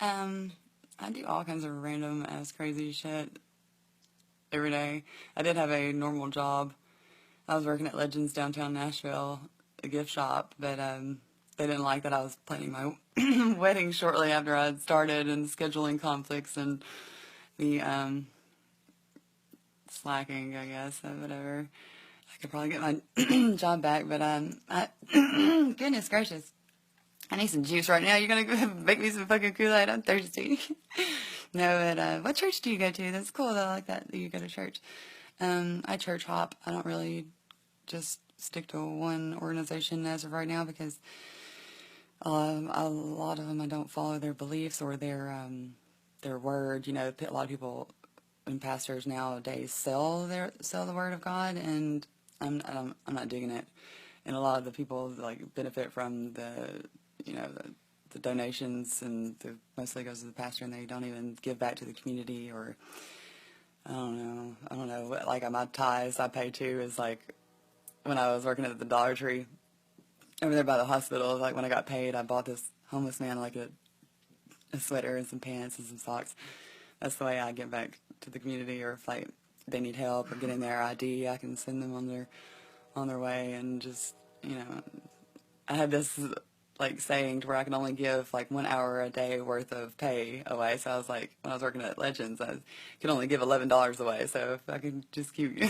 Um, I do all kinds of random ass crazy shit every day. I did have a normal job. I was working at Legends downtown Nashville, a gift shop, but they didn't like that I was planning my wedding shortly after I had started, and scheduling conflicts and the slacking, I guess, or whatever. I could probably get my job back, but goodness gracious, I need some juice right now. You're gonna go make me some fucking Kool-Aid. I'm thirsty. No, but what church do you go to? That's cool. Though. I like that you go to church. I church hop. I don't really just stick to one organization as of right now because a lot of them I don't follow their beliefs or their word. You know, a lot of people and pastors nowadays sell the word of God, and I'm not digging it. And a lot of the people like benefit from the donations, and mostly goes to the pastor, and they don't even give back to the community. Or I don't know. Like my tithes I pay too is like when I was working at the Dollar Tree over there by the hospital. Like when I got paid, I bought this homeless man like a sweater and some pants and some socks. That's the way I get back to the community. Or if like they need help or getting their ID, I can send them on their way. And just I had this like saying to where I can only give like 1 hour a day worth of pay away. So I was like, when I was working at Legends, I could only give $11 away. So if I could just keep,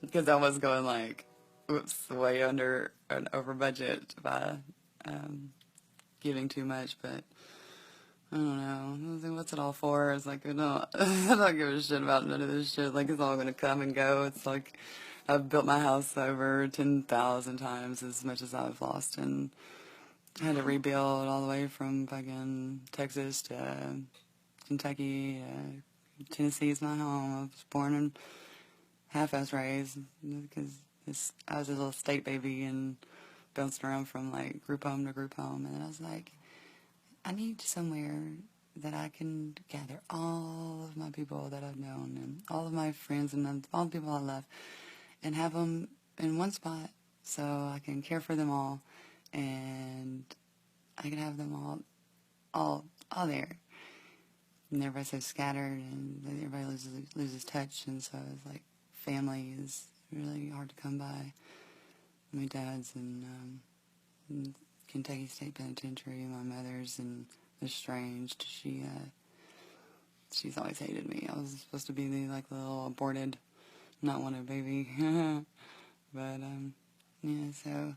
because I was going like, whoops, way under and over budget by giving too much. But I don't know. I was like, what's it all for? It's like, I don't give a shit about none of this shit. Like, it's all going to come and go. It's like, I've built my house over 10,000 times as much as I've lost, and I had to rebuild all the way from fucking Texas to Kentucky. Tennessee is my home. I was born and half-ass raised because I was a little state baby and bounced around from like group home to group home. And then I was like, I need somewhere that I can gather all of my people that I've known and all of my friends and all the people I love and have them in one spot so I can care for them all, and I can have them all there. And everybody's so scattered, and everybody loses touch, and so it's like family is really hard to come by. My dad's in Kentucky State Penitentiary. My mother's in estranged. She's always hated me. I was supposed to be the little aborted, not wanted baby. But yeah. So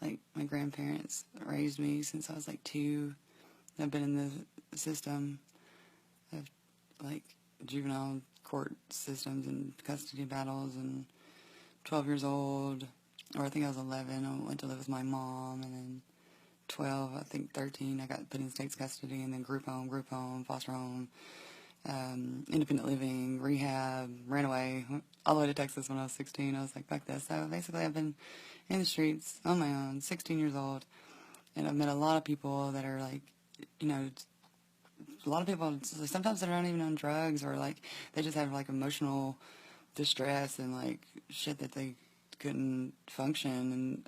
like my grandparents raised me since I was like 2. I've been in the system of like juvenile court systems and custody battles, and 12 years old, or I think I was 11, I went to live with my mom, and then 12, I think 13, I got put in state's custody, and then group home, foster home, independent living, rehab, ran away, all the way to Texas when I was 16. I was like, fuck this. So basically I've been in the streets on my own, 16 years old, and I've met a lot of people that are like, a lot of people sometimes they're not even on drugs, or like they just have like emotional distress and like shit that they couldn't function in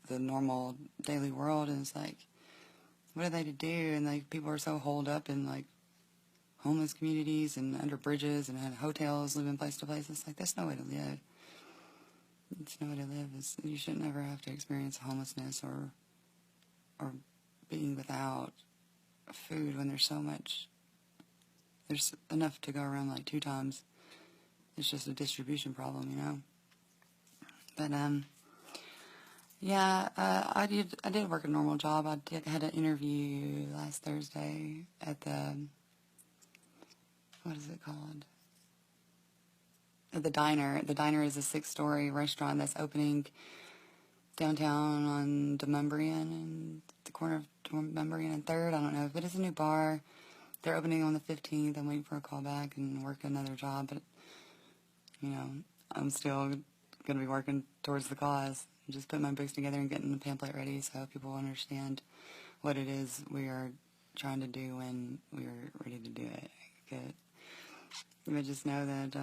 the normal daily world. And it's like, what are they to do? And like people are so holed up in like homeless communities and under bridges and in hotels, living place to place. It's like, that's no way to live. It's no way to live. You shouldn't ever have to experience homelessness or being without food when there's enough to go around like 2 times. It's just a distribution problem. But yeah, I did work a normal job. Had an interview last Thursday at what is it called? At the Diner. The Diner is a 6-story restaurant that's opening downtown on Demumbrian and the corner of Demumbrian and 3rd. I don't know, but it's a new bar. They're opening on the 15th. I'm waiting for a call back and work another job, but I'm still going to be working towards the cause. Just putting my books together and getting the pamphlet ready so people understand what it is we are trying to do when we're ready to do it. Good. But just know that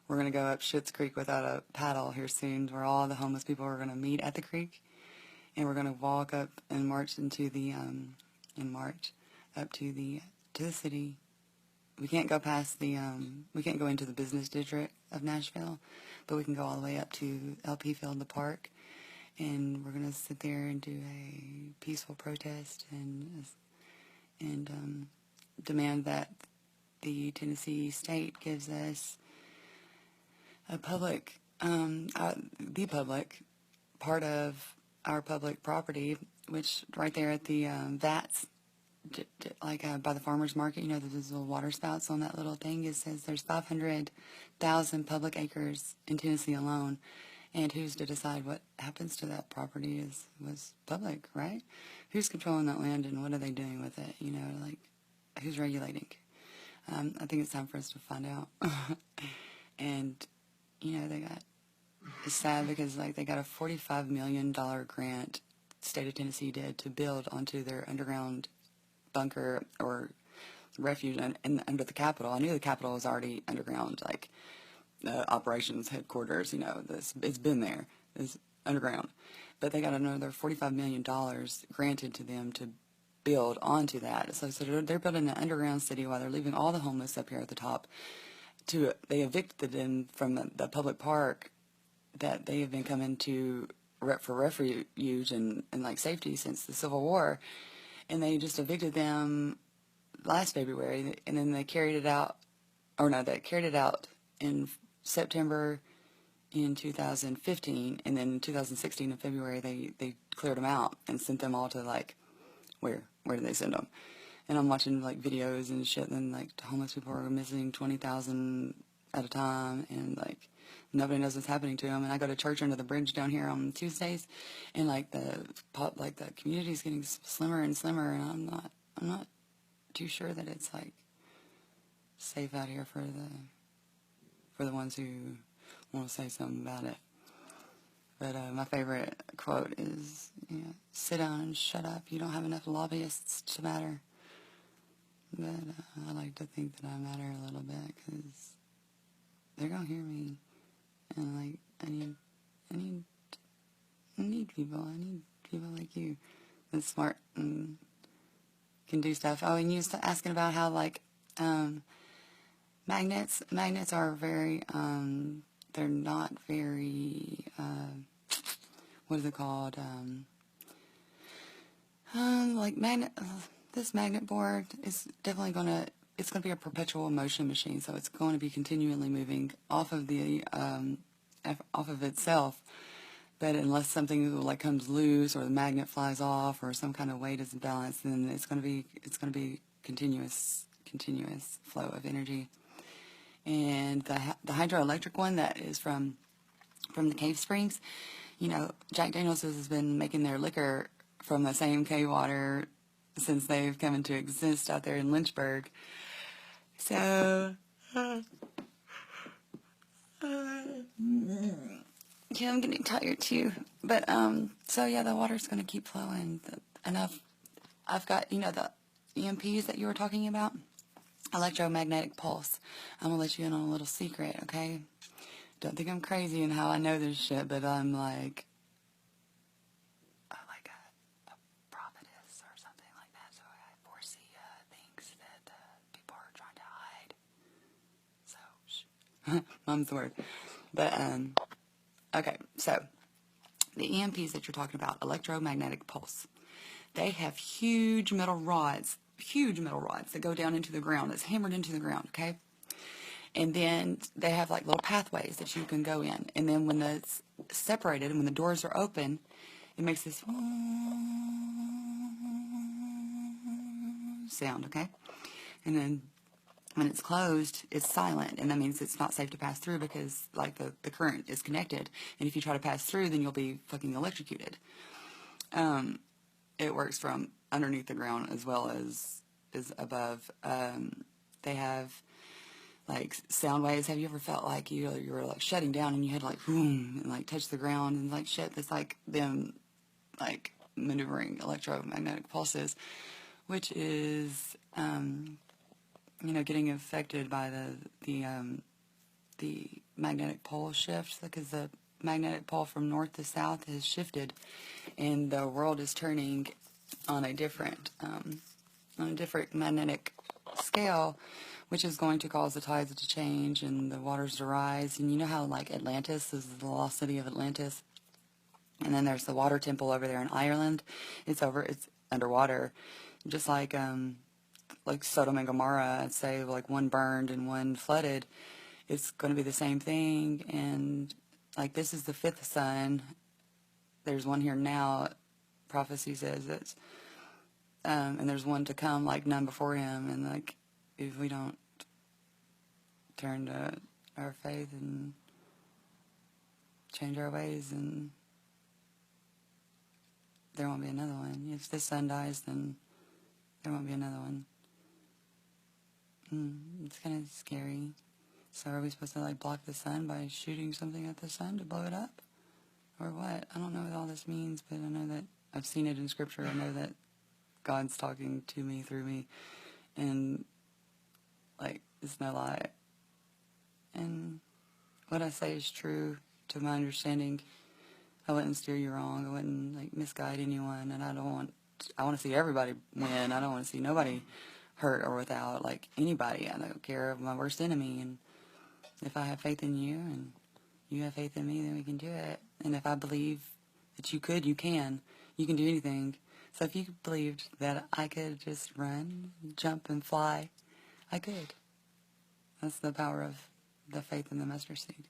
we're going to go up Schitt's Creek without a paddle here soon, where all the homeless people are going to meet at the creek, and we're going to walk up and march into the, in March, up to the city. We can't go past we can't go into the business district of Nashville, but we can go all the way up to LP Field, the park, and we're gonna sit there and do a peaceful protest and demand that the Tennessee state gives us a public, the public part of our public property, which right there at the vats, like by the farmer's market, you know, there's little water spouts on that little thing. It says there's 500,000 public acres in Tennessee alone, and who's to decide what happens to that property was public, right? Who's controlling that land and what are they doing with it? You know, like who's regulating? I think it's time for us to find out. And you know, it's sad because like they got a $45 million grant, state of Tennessee did, to build onto their underground bunker or refuge under the Capitol. I knew the Capitol was already underground, like the operations headquarters, you know, it's been there, it's underground. But they got another $45 million granted to them to build onto that. So they're building an underground city while they're leaving all the homeless up here at the top. They evicted them from the public park that they have been coming to for refuge and like safety since the Civil War. And they just evicted them last February, and then they carried it out in September in 2015, and then in 2016 in February they cleared them out and sent them all to like, where did they send them? And I'm watching like videos and shit, and like homeless people are missing 20,000 at a time, and like nobody knows what's happening to them. And I go to church under the bridge down here on Tuesdays, and like the community is getting slimmer and slimmer, and I'm not too sure that it's like safe out here for the ones who want to say something about it. But my favorite quote is, you know, sit down and shut up. You don't have enough lobbyists to matter. But I like to think that I matter a little bit because they're gonna hear me, and like I need people. I need people like you that's smart and can do stuff. Oh, and you was asking about how like magnets are very they're not very what is it called? Like this magnet board is definitely it's gonna be a perpetual motion machine, so it's going to be continually moving off of itself. But unless something like comes loose or the magnet flies off or some kind of weight is imbalanced, then it's gonna be continuous flow of energy. And the hydroelectric one that is from the cave springs, you know, Jack Daniels has been making their liquor from the same cave water since they've come into existence out there in Lynchburg. So, yeah, I'm getting tired too. But, so yeah, the water's going to keep flowing. I've got, you know, the EMPs that you were talking about, electromagnetic pulse. I'm going to let you in on a little secret, okay? Don't think I'm crazy in how I know this shit, but I'm like a prophetess or something like that, so I foresee things that people are trying to hide. So, mom's the word. But, okay, so the EMPs that you're talking about, electromagnetic pulse, they have huge metal rods that go down into the ground, that's hammered into the ground, okay? And then they have like little pathways that you can go in. And then when it's separated and when the doors are open, it makes this sound, okay? And then when it's closed, it's silent. And that means it's not safe to pass through because like the current is connected. And if you try to pass through, then you'll be fucking electrocuted. It works from underneath the ground as well as above. They have like sound waves. Have you ever felt like you were like shutting down and you had to like boom and like touch the ground and like shit? That's like them like maneuvering electromagnetic pulses, which is you know, getting affected by the magnetic pole shift, because the magnetic pole from north to south has shifted and the world is turning on a different on a different magnetic scale, which is going to cause the tides to change and the waters to rise. And you know how, like, Atlantis is the lost city of Atlantis? And then there's the water temple over there in Ireland. It's underwater. Just like Sodom and Gomorrah, I'd say, like one burned and one flooded. It's going to be the same thing. And like, this is the fifth son. There's one here now. Prophecy says it's, and there's one to come, like none before him. And like, if we don't turn to our faith and change our ways, and there won't be another one. If this son dies, then there won't be another one. It's kind of scary. So are we supposed to like block the sun by shooting something at the sun to blow it up? Or what? I don't know what all this means, but I know that I've seen it in scripture. I know that God's talking to me through me. And like, it's no lie. And what I say is true to my understanding. I wouldn't steer you wrong. I wouldn't like misguide anyone. And I want to see everybody win. I don't want to see nobody hurt or without, like, anybody. I don't care of my worst enemy. And if I have faith in you and you have faith in me, then we can do it. And if I believe that you could, you can. You can do anything. So if you believed that I could just run, jump, and fly, I could. That's the power of the faith in the mustard seed.